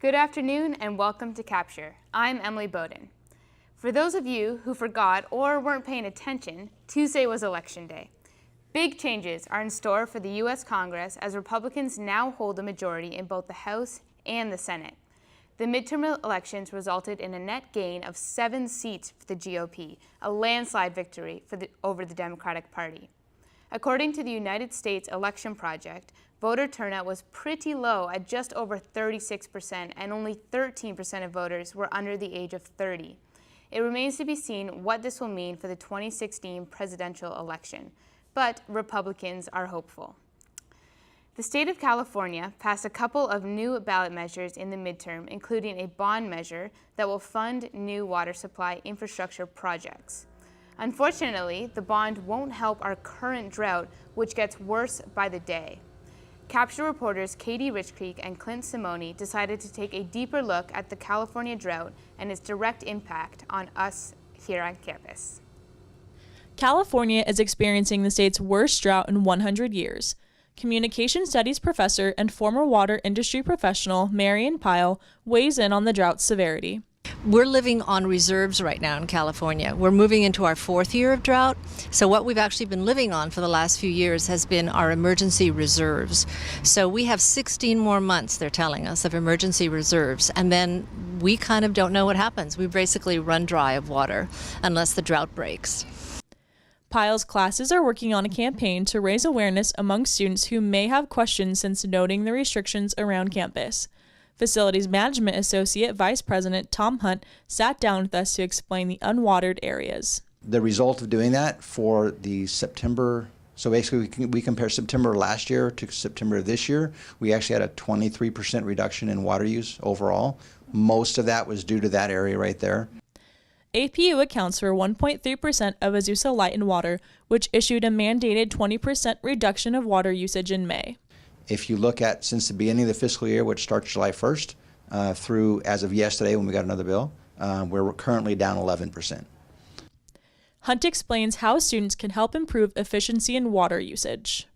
Good afternoon and welcome to Capture. I'm Emily Boden. For those of you who forgot or weren't paying attention, Tuesday was Election Day. Big changes are in store for the U.S. Congress as Republicans now hold a majority in both the House and the Senate. The midterm elections resulted in a net gain of 7 seats for the GOP, a landslide victory over the Democratic Party. According to the United States Election Project, voter turnout was pretty low at just over 36%, and only 13% of voters were under the age of 30. It remains to be seen what this will mean for the 2016 presidential election, but Republicans are hopeful. The state of California passed a couple of new ballot measures in the midterm, including a bond measure that will fund new water supply infrastructure projects. Unfortunately, the bond won't help our current drought, which gets worse by the day. Capture reporters Katie Richcreek and Clint Simone decided to take a deeper look at the California drought and its direct impact on us here on campus. California is experiencing the state's worst drought in 100 years. Communication studies professor and former water industry professional Marian Pyle weighs in on the drought's severity. We're living on reserves right now in California. We're moving into our 4th year of drought. So what we've actually been living on for the last few years has been our emergency reserves. So we have 16 more months, they're telling us, of emergency reserves. And then we kind of don't know what happens. We basically run dry of water unless the drought breaks. Pyle's classes are working on a campaign to raise awareness among students who may have questions since noting the restrictions around campus. Facilities Management Associate Vice President Tom Hunt sat down with us to explain the unwatered areas. The result of doing that for the September, so basically we compare September last year to September of this year, we actually had a 23% reduction in water use overall. Most of that was due to that area right there. APU accounts for 1.3% of Azusa Light and Water, which issued a mandated 20% reduction of water usage in May. If you look at since the beginning of the fiscal year, which starts July 1st, through as of yesterday when we got another bill, we're currently down 11%. Hunt explains how students can help improve efficiency in water usage.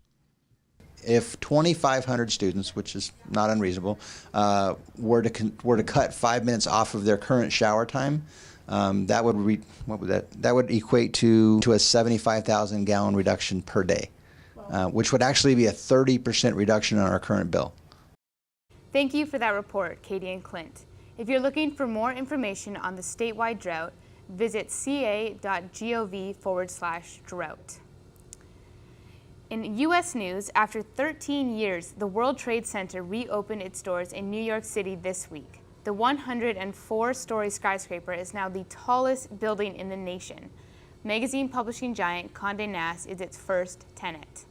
If 2,500 students, which is not unreasonable, were to cut 5 minutes off of their current shower time, that would equate to a 75,000 gallon reduction per day. Which would actually be a 30% reduction on our current bill. Thank you for that report, Katie and Clint. If you're looking for more information on the statewide drought, visit ca.gov/drought. In U.S. news, after 13 years, the World Trade Center reopened its doors in New York City this week. The 104-story skyscraper is now the tallest building in the nation. Magazine publishing giant Condé Nast is its first tenant.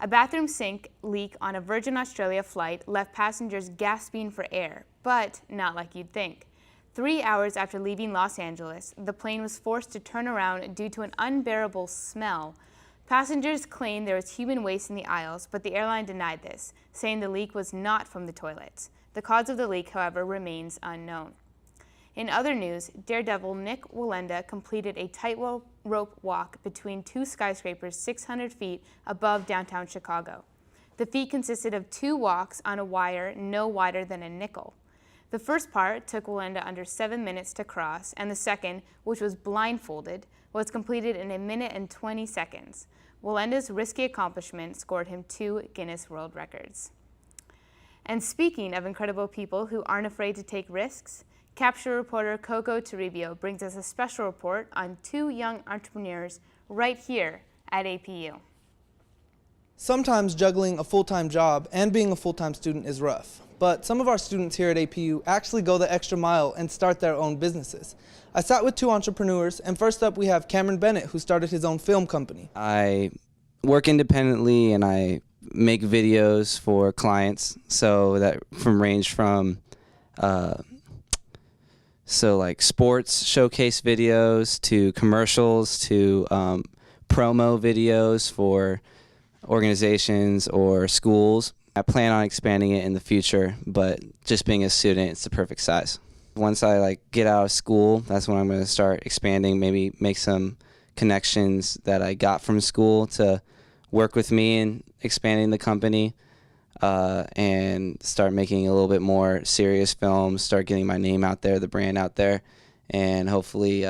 A bathroom sink leak on a Virgin Australia flight left passengers gasping for air, but not like you'd think. 3 hours after leaving Los Angeles, the plane was forced to turn around due to an unbearable smell. Passengers claimed there was human waste in the aisles, but the airline denied this, saying the leak was not from the toilets. The cause of the leak, however, remains unknown. In other news, daredevil Nick Wallenda completed a tightrope walk between 2 skyscrapers 600 feet above downtown Chicago. The feat consisted of 2 walks on a wire no wider than a nickel. The first part took Wallenda under 7 minutes to cross, and the second, which was blindfolded, was completed in 1 minute and 20 seconds. Wallenda's risky accomplishment scored him 2 Guinness World Records. And speaking of incredible people who aren't afraid to take risks, Capture reporter Coco Toribio brings us a special report on 2 young entrepreneurs right here at APU. Sometimes juggling a full-time job and being a full-time student is rough, but some of our students here at APU actually go the extra mile and start their own businesses. I sat with 2 entrepreneurs, and first up we have Cameron Bennett, who started his own film company. I work independently and I make videos for clients, so that range from like sports showcase videos to commercials to promo videos for organizations or schools. I plan on expanding it in the future, but just being a student, it's the perfect size. Once I get out of school, that's when I'm going to start expanding, maybe make some connections that I got from school to work with me in expanding the company. and start making a little bit more serious films, start getting my name out there, the brand out there, and hopefully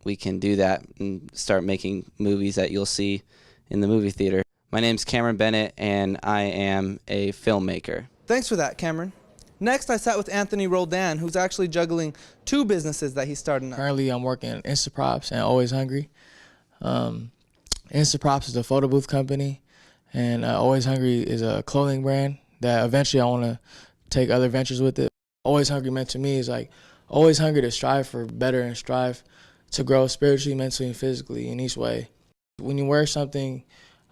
we can do that and start making movies that you'll see in the movie theater. My name's Cameron Bennett, and I am a filmmaker. Thanks for that, Cameron. Next, I sat with Anthony Roldan, who's actually juggling 2 businesses that he's starting up. Currently, I'm working at Instaprops and Always Hungry. Instaprops is a photo booth company, and Always Hungry is a clothing brand that eventually I want to take other ventures with it. Always Hungry meant to me is like always hungry to strive for better and strive to grow spiritually, mentally, and physically in each way. When you wear something,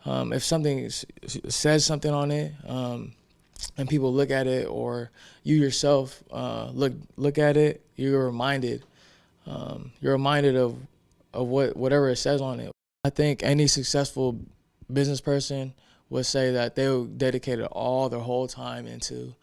if something says something on it, and people look at it, or you yourself look at it, you're reminded of whatever it says on it. I think any successful business person would say that they dedicated all their whole time into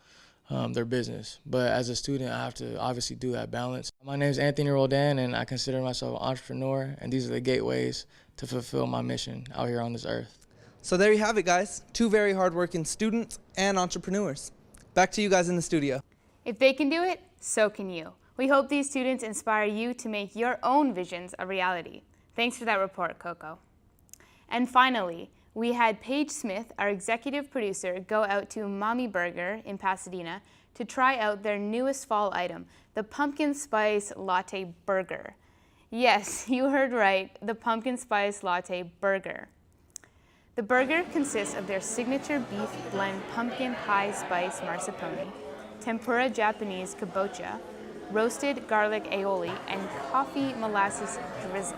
their business. But as a student, I have to obviously do that balance. My name is Anthony Roldan, and I consider myself an entrepreneur, and these are the gateways to fulfill my mission out here on this earth. So there you have it, guys. 2 very hardworking students and entrepreneurs. Back to you guys in the studio. If they can do it, so can you. We hope these students inspire you to make your own visions a reality. Thanks for that report, Coco. And finally, we had Paige Smith, our executive producer, go out to Mommy Burger in Pasadena to try out their newest fall item, the Pumpkin Spice Latte Burger. Yes, you heard right, the Pumpkin Spice Latte Burger. The burger consists of their signature beef blend pumpkin high spice mascarpone, tempura Japanese kabocha, roasted garlic aioli, and coffee molasses drizzle.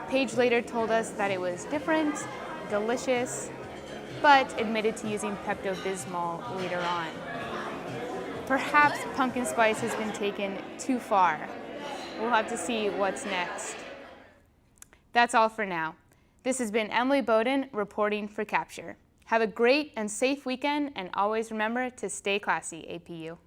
Paige later told us that it was different, delicious, but admitted to using Pepto-Bismol later on. Perhaps pumpkin spice has been taken too far. We'll have to see what's next. That's all for now. This has been Emily Boden reporting for Capture. Have a great and safe weekend, and always remember to stay classy, APU.